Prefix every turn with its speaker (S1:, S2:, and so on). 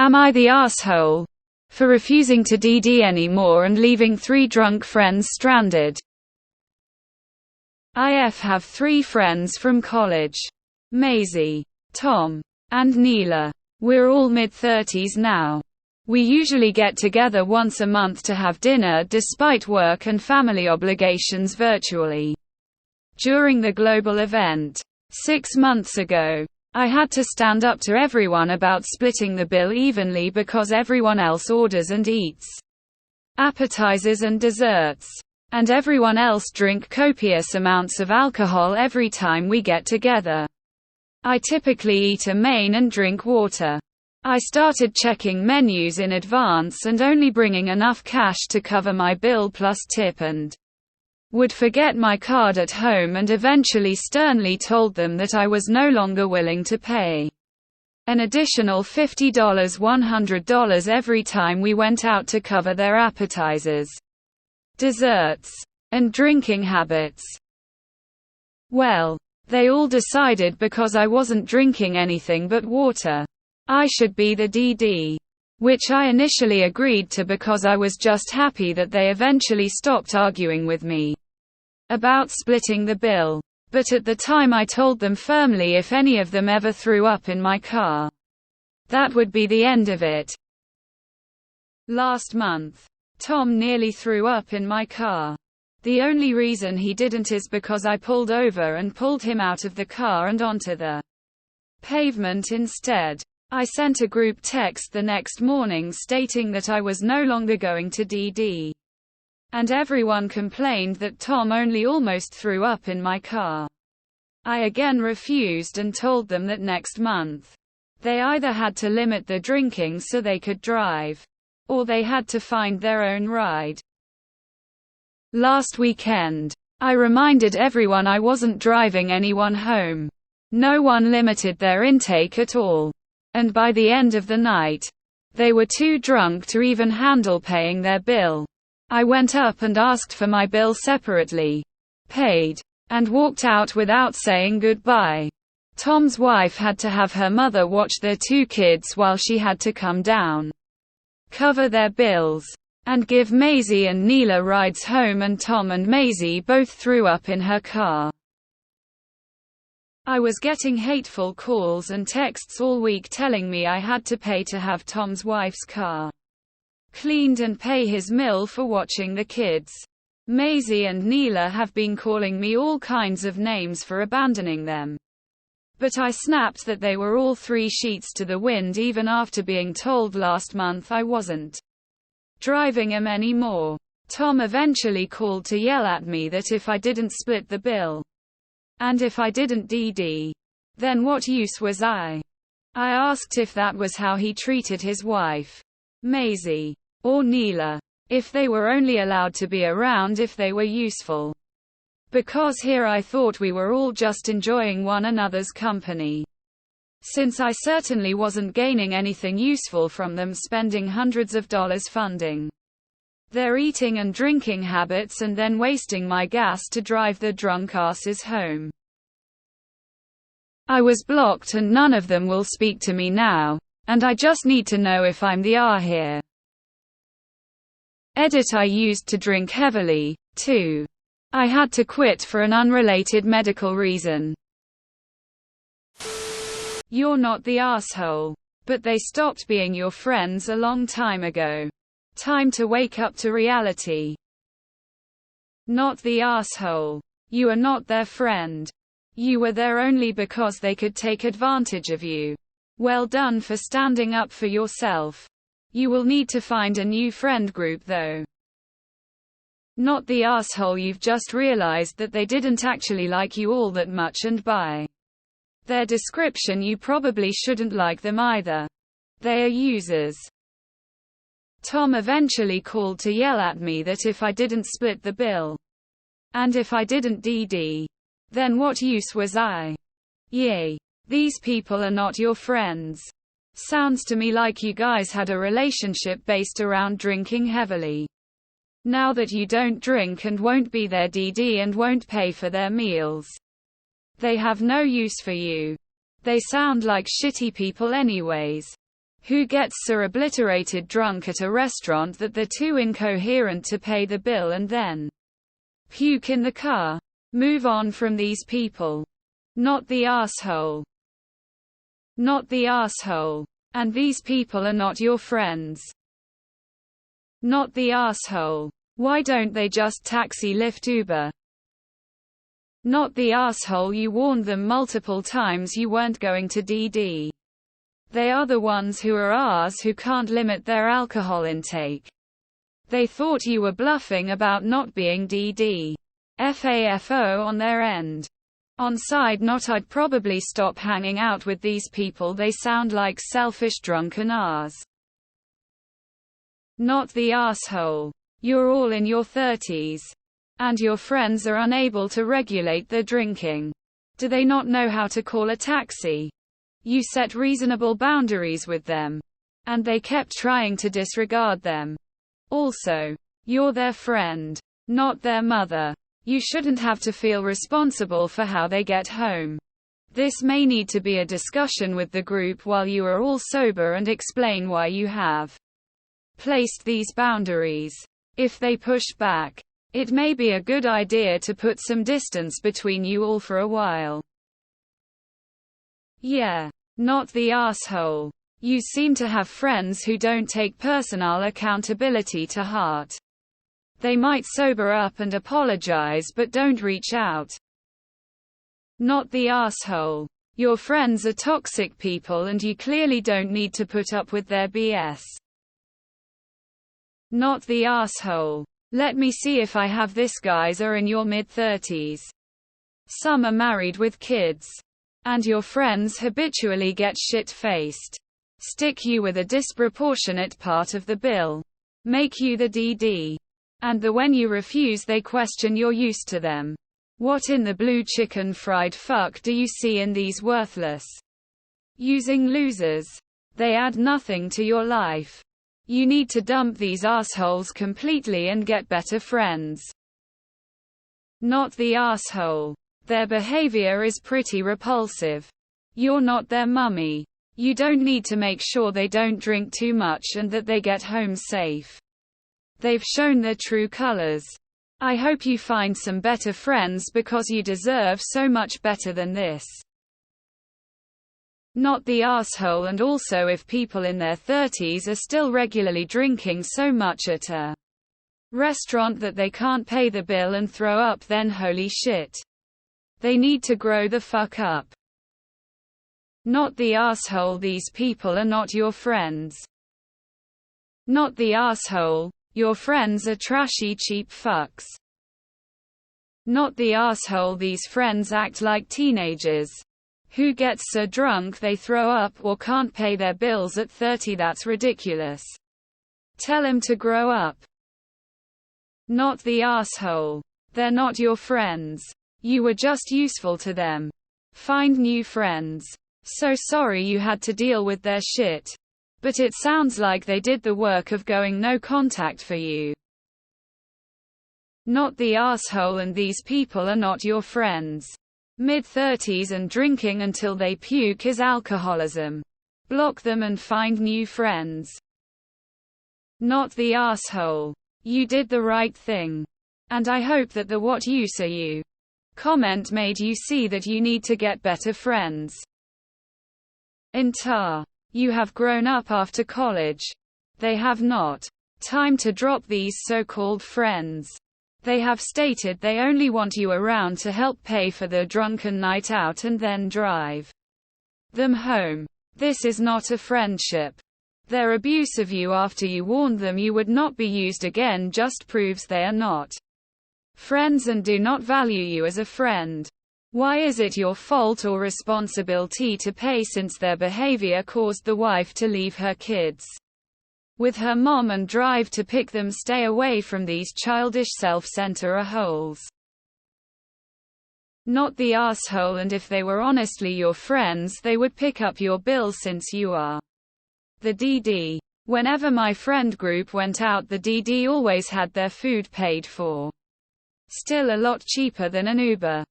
S1: Am I the asshole for refusing to DD anymore and leaving 3 drunk friends stranded? I have 3 friends from college. Maisie, Tom, and Neela. We're all mid-30s now. We usually get together once a month to have dinner despite work and family obligations virtually. During the global event 6 months ago, I had to stand up to everyone about splitting the bill evenly because everyone else orders and eats appetizers and desserts, and everyone else drink copious amounts of alcohol every time we get together. I typically eat a main and drink water. I started checking menus in advance and only bringing enough cash to cover my bill plus tip, and would forget my card at home and eventually sternly told them that I was no longer willing to pay an additional $50, $100 every time we went out to cover their appetizers, desserts, and drinking habits. Well, they all decided because I wasn't drinking anything but water, I should be the DD. Which I initially agreed to because I was just happy that they eventually stopped arguing with me about splitting the bill. But at the time I told them firmly if any of them ever threw up in my car, that would be the end of it. Last month, Tom nearly threw up in my car. The only reason he didn't is because I pulled over and pulled him out of the car and onto the pavement instead. I sent a group text the next morning stating that I was no longer going to DD. And everyone complained that Tom only almost threw up in my car. I again refused and told them that next month, they either had to limit the drinking so they could drive, or they had to find their own ride. Last weekend, I reminded everyone I wasn't driving anyone home. No one limited their intake at all. And by the end of the night, they were too drunk to even handle paying their bill. I went up and asked for my bill separately, paid, and walked out without saying goodbye. Tom's wife had to have her mother watch their 2 kids while she had to come down, cover their bills, and give Maisie and Neela rides home, and Tom and Maisie both threw up in her car. I was getting hateful calls and texts all week telling me I had to pay to have Tom's wife's car cleaned and pay his mill for watching the kids. Maisie and Neela have been calling me all kinds of names for abandoning them. But I snapped that they were all 3 sheets to the wind even after being told last month I wasn't driving them anymore. Tom eventually called to yell at me that if I didn't split the bill, and if I didn't DD, then what use was I? I asked if that was how he treated his wife, Maisie, or Neela, if they were only allowed to be around if they were useful. Because here I thought we were all just enjoying one another's company. Since I certainly wasn't gaining anything useful from them spending hundreds of dollars funding their eating and drinking habits and then wasting my gas to drive the drunk asses home. I was blocked and none of them will speak to me now, and I just need to know if I'm the R here. Edit: I used to drink heavily, too. I had to quit for an unrelated medical reason. You're not the asshole. But they stopped being your friends a long time ago. Time to wake up to reality. Not the asshole. You are not their friend. You were there only because they could take advantage of you. Well done for standing up for yourself. You will need to find a new friend group though. Not the asshole. You've just realized that they didn't actually like you all that much, and by their description you probably shouldn't like them either. They are users. Tom eventually called to yell at me that if I didn't split the bill, and if I didn't DD, then what use was I? Yay. These people are not your friends. Sounds to me like you guys had a relationship based around drinking heavily. Now that you don't drink and won't be their DD and won't pay for their meals, they have no use for you. They sound like shitty people anyways. Who gets so obliterated drunk at a restaurant that they're too incoherent to pay the bill and then puke in the car? Move on from these people. Not the asshole. Not the asshole. And these people are not your friends. Not the asshole. Why don't they just taxi, Lyft, Uber? Not the asshole. You warned them multiple times you weren't going to DD. They are the ones who are ours who can't limit their alcohol intake. They thought you were bluffing about not being DD. FAFO on their end. On side note, I'd probably stop hanging out with these people. They sound like selfish drunken R's. Not the asshole. You're all in your 30s. And your friends are unable to regulate their drinking. Do they not know how to call a taxi? You set reasonable boundaries with them. And they kept trying to disregard them. Also, you're their friend, not their mother. You shouldn't have to feel responsible for how they get home. This may need to be a discussion with the group while you are all sober and explain why you have placed these boundaries. If they push back, it may be a good idea to put some distance between you all for a while. Yeah. Not the asshole. You seem to have friends who don't take personal accountability to heart. They might sober up and apologize but don't reach out. Not the asshole. Your friends are toxic people and you clearly don't need to put up with their BS. Not the asshole. Let me see if I have this. Guys are in your mid-30s. Some are married with kids. And your friends habitually get shit-faced. Stick you with a disproportionate part of the bill. Make you the DD. And when you refuse they question you're used to them. What in the blue chicken fried fuck do you see in these worthless using losers? They add nothing to your life. You need to dump these assholes completely and get better friends. Not the asshole. Their behavior is pretty repulsive. You're not their mummy. You don't need to make sure they don't drink too much and that they get home safe. They've shown their true colors. I hope you find some better friends because you deserve so much better than this. Not the asshole. And also, if people in their 30s are still regularly drinking so much at a restaurant that they can't pay the bill and throw up, then holy shit. They need to grow the fuck up. Not the asshole. These people are not your friends. Not the asshole. Your friends are trashy cheap fucks. Not the asshole. These friends act like teenagers who get so drunk they throw up or can't pay their bills at 30. That's ridiculous. Tell them to grow up. Not the asshole. They're not your friends. You were just useful to them. Find new friends. So sorry you had to deal with their shit. But it sounds like they did the work of going no contact for you. Not the asshole. And these people are not your friends. Mid-30s and drinking until they puke is alcoholism. Block them and find new friends. Not the asshole. You did the right thing. And I hope that the what use are you comment made you see that you need to get better friends. Entire. You have grown up after college. They have not. Time to drop these so-called friends. They have stated they only want you around to help pay for their drunken night out and then drive them home. This is not a friendship. Their abuse of you after you warned them you would not be used again just proves they are not friends and do not value you as a friend. Why is it your fault or responsibility to pay since their behavior caused the wife to leave her kids with her mom and drive to pick them? Stay away from these childish self-centered holes. Not the asshole. And if they were honestly your friends they would pick up your bill since you are the DD. Whenever my friend group went out the DD always had their food paid for. Still a lot cheaper than an Uber.